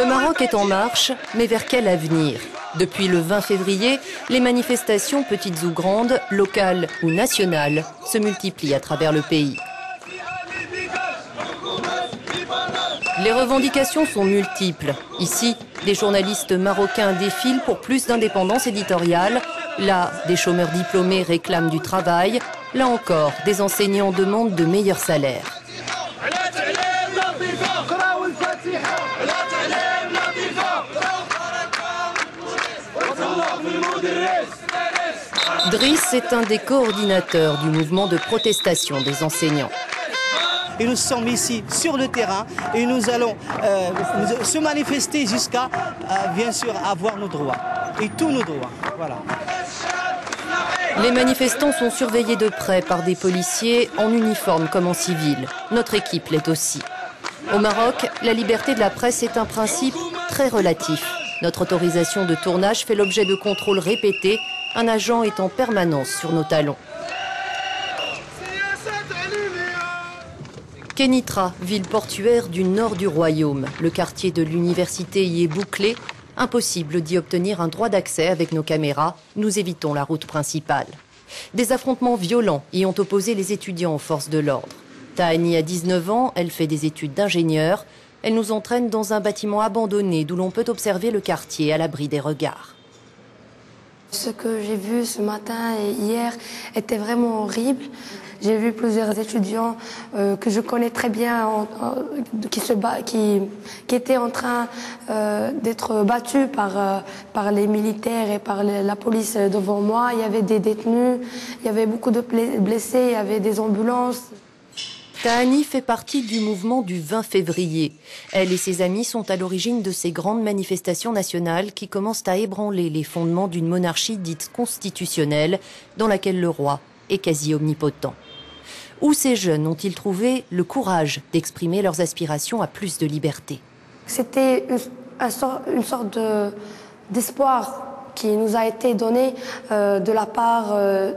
Le Maroc est en marche, mais vers quel avenir? Depuis le 20 février, les manifestations, petites ou grandes, locales ou nationales, se multiplient à travers le pays. Les revendications sont multiples. Ici, des journalistes marocains défilent pour plus d'indépendance éditoriale. Là, des chômeurs diplômés réclament du travail. Là encore, des enseignants demandent de meilleurs salaires. Driss est un des coordinateurs du mouvement de protestation des enseignants. Et nous sommes ici sur le terrain et nous allons se manifester jusqu'à, bien sûr, avoir nos droits. Et tous nos droits. Voilà. Les manifestants sont surveillés de près par des policiers en uniforme comme en civil. Notre équipe l'est aussi. Au Maroc, la liberté de la presse est un principe très relatif. Notre autorisation de tournage fait l'objet de contrôles répétés. Un agent est en permanence sur nos talons. Kenitra, ville portuaire du nord du royaume. Le quartier de l'université y est bouclé. Impossible d'y obtenir un droit d'accès avec nos caméras. Nous évitons la route principale. Des affrontements violents y ont opposé les étudiants aux forces de l'ordre. Tahani a 19 ans, elle fait des études d'ingénieur. Elle nous entraîne dans un bâtiment abandonné d'où l'on peut observer le quartier à l'abri des regards. Ce que j'ai vu ce matin et hier était vraiment horrible. J'ai vu plusieurs étudiants que je connais très bien qui étaient en train d'être battus par les militaires et par la police devant moi. Il y avait des détenus, il y avait beaucoup de blessés, il y avait des ambulances. Tahani fait partie du mouvement du 20 février. Elle et ses amis sont à l'origine de ces grandes manifestations nationales qui commencent à ébranler les fondements d'une monarchie dite constitutionnelle dans laquelle le roi est quasi omnipotent. Où ces jeunes ont-ils trouvé le courage d'exprimer leurs aspirations à plus de liberté? C'était une sorte d'espoir qui nous a été donné de la part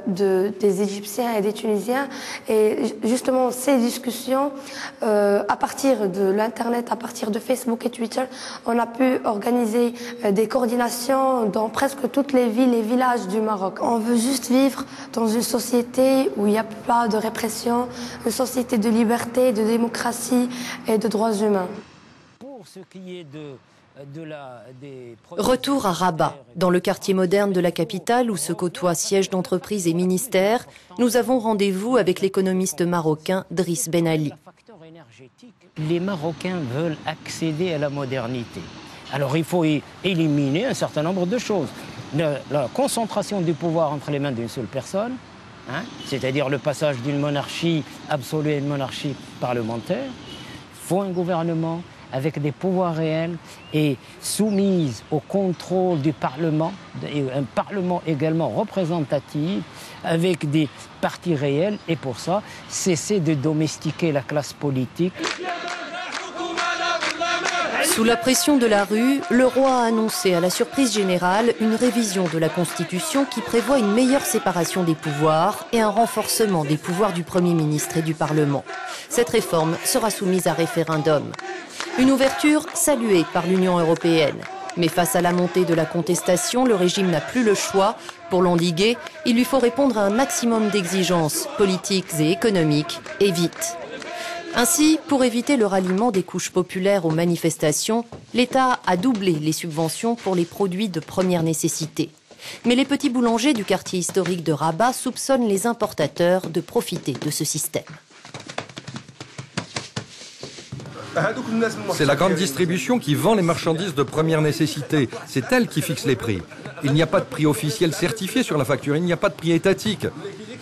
des Égyptiens et des Tunisiens. Et justement, ces discussions, à partir de l'Internet, à partir de Facebook et Twitter, on a pu organiser des coordinations dans presque toutes les villes et villages du Maroc. On veut juste vivre dans une société où il n'y a pas de répression, une société de liberté, de démocratie et de droits humains. Pour ce qui est Retour à Rabat, dans le quartier moderne de la capitale où se côtoient sièges d'entreprises et ministères. Nous avons rendez-vous avec l'économiste marocain Driss Ben Ali. Les Marocains veulent accéder à la modernité. Alors il faut éliminer un certain nombre de choses. La concentration du pouvoir entre les mains d'une seule personne, c'est-à-dire le passage d'une monarchie absolue à une monarchie parlementaire. Il faut un gouvernement avec des pouvoirs réels et soumise au contrôle du Parlement, et un Parlement également représentatif, avec des partis réels, et pour ça, cesser de domestiquer la classe politique. Sous la pression de la rue, le roi a annoncé à la surprise générale une révision de la Constitution qui prévoit une meilleure séparation des pouvoirs et un renforcement des pouvoirs du Premier ministre et du Parlement. Cette réforme sera soumise à référendum. Une ouverture saluée par l'Union européenne. Mais face à la montée de la contestation, le régime n'a plus le choix. Pour l'endiguer, il lui faut répondre à un maximum d'exigences politiques et économiques, et vite. Ainsi, pour éviter le ralliement des couches populaires aux manifestations, l'État a doublé les subventions pour les produits de première nécessité. Mais les petits boulangers du quartier historique de Rabat soupçonnent les importateurs de profiter de ce système. C'est la grande distribution qui vend les marchandises de première nécessité. C'est elle qui fixe les prix. Il n'y a pas de prix officiel certifié sur la facture, il n'y a pas de prix étatique.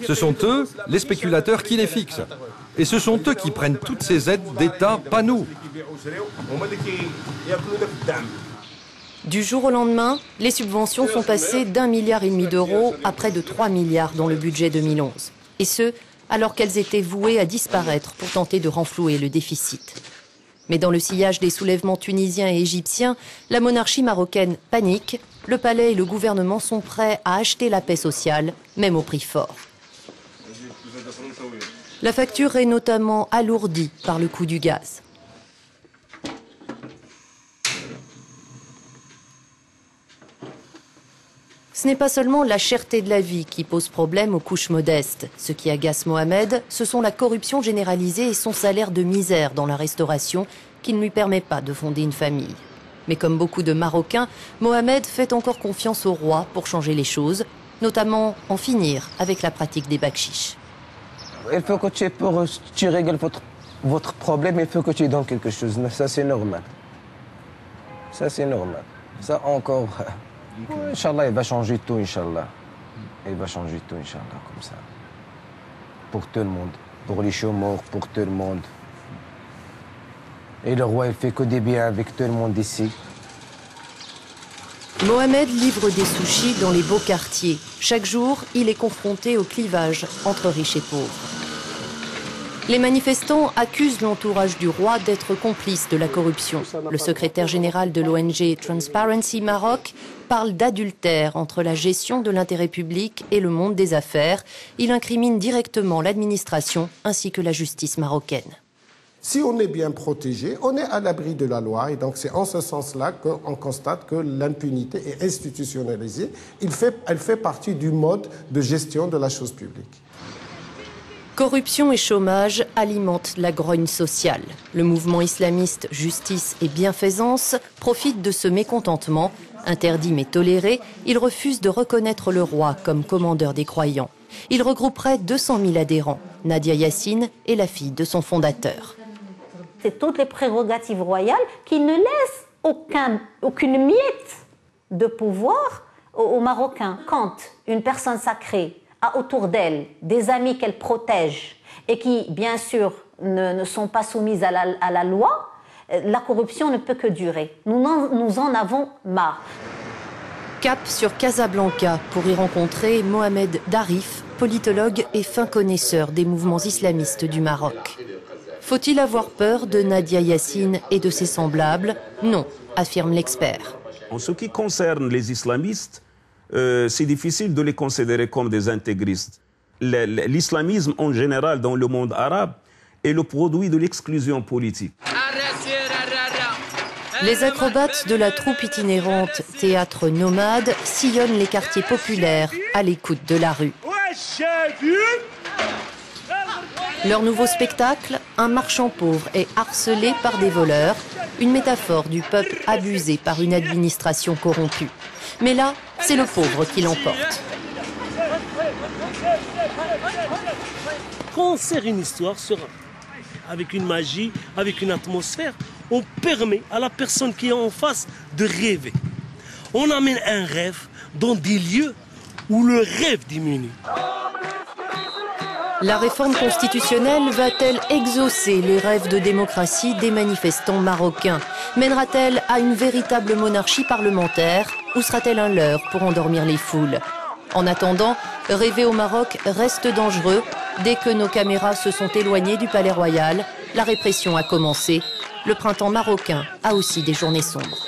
Ce sont eux, les spéculateurs, qui les fixent. Et ce sont eux qui prennent toutes ces aides d'État, pas nous. Du jour au lendemain, les subventions sont passées d'1,5 milliard d'euros à près de 3 milliards dans le budget 2011. Et ce, alors qu'elles étaient vouées à disparaître pour tenter de renflouer le déficit. Mais dans le sillage des soulèvements tunisiens et égyptiens, la monarchie marocaine panique. Le palais et le gouvernement sont prêts à acheter la paix sociale, même au prix fort. La facture est notamment alourdie par le coût du gaz. Ce n'est pas seulement la cherté de la vie qui pose problème aux couches modestes. Ce qui agace Mohamed, ce sont la corruption généralisée et son salaire de misère dans la restauration qui ne lui permet pas de fonder une famille. Mais comme beaucoup de Marocains, Mohamed fait encore confiance au roi pour changer les choses, notamment en finir avec la pratique des bakchiches. Il faut que tu règles votre problème, il faut que tu donnes quelque chose. Ça, c'est normal. Ça, c'est normal. Ça, encore... Inch'Allah, il va changer tout, Inch'Allah. Il va changer tout, Inch'Allah, comme ça. Pour tout le monde. Pour les chômeurs, pour tout le monde. Et le roi, il fait que des biens avec tout le monde ici. Mohamed livre des sushis dans les beaux quartiers. Chaque jour, il est confronté au clivage entre riches et pauvres. Les manifestants accusent l'entourage du roi d'être complice de la corruption. Le secrétaire général de l'ONG Transparency Maroc parle d'adultère entre la gestion de l'intérêt public et le monde des affaires. Il incrimine directement l'administration ainsi que la justice marocaine. Si on est bien protégé, on est à l'abri de la loi. Et donc c'est en ce sens-là qu'on constate que l'impunité est institutionnalisée. Elle fait partie du mode de gestion de la chose publique. Corruption et chômage alimentent la grogne sociale. Le mouvement islamiste Justice et Bienfaisance profite de ce mécontentement. Interdit mais toléré, il refuse de reconnaître le roi comme commandeur des croyants. Il regroupe près de 200 000 adhérents. Nadia Yassine est la fille de son fondateur. C'est toutes les prérogatives royales qui ne laissent aucune miette de pouvoir aux Marocains. Quand une personne sacrée a autour d'elle des amis qu'elle protège et qui, bien sûr, ne sont pas soumises à la loi, la corruption ne peut que durer. Nous en avons marre. Cap sur Casablanca pour y rencontrer Mohamed Darif, politologue et fin connaisseur des mouvements islamistes du Maroc. Faut-il avoir peur de Nadia Yassine et de ses semblables? Non, affirme l'expert. En ce qui concerne les islamistes, c'est difficile de les considérer comme des intégristes. L'islamisme en général dans le monde arabe est le produit de l'exclusion politique. Les acrobates de la troupe itinérante Théâtre Nomade sillonnent les quartiers populaires à l'écoute de la rue. Leur nouveau spectacle, un marchand pauvre est harcelé par des voleurs, une métaphore du peuple abusé par une administration corrompue. Mais là, c'est le pauvre qui l'emporte. Quand on sert une histoire avec une magie, avec une atmosphère, on permet à la personne qui est en face de rêver. On amène un rêve dans des lieux où le rêve diminue. La réforme constitutionnelle va-t-elle exaucer les rêves de démocratie des manifestants marocains? Mènera-t-elle à une véritable monarchie parlementaire ou sera-t-elle un leurre pour endormir les foules? En attendant, rêver au Maroc reste dangereux. Dès que nos caméras se sont éloignées du Palais Royal, la répression a commencé. Le printemps marocain a aussi des journées sombres.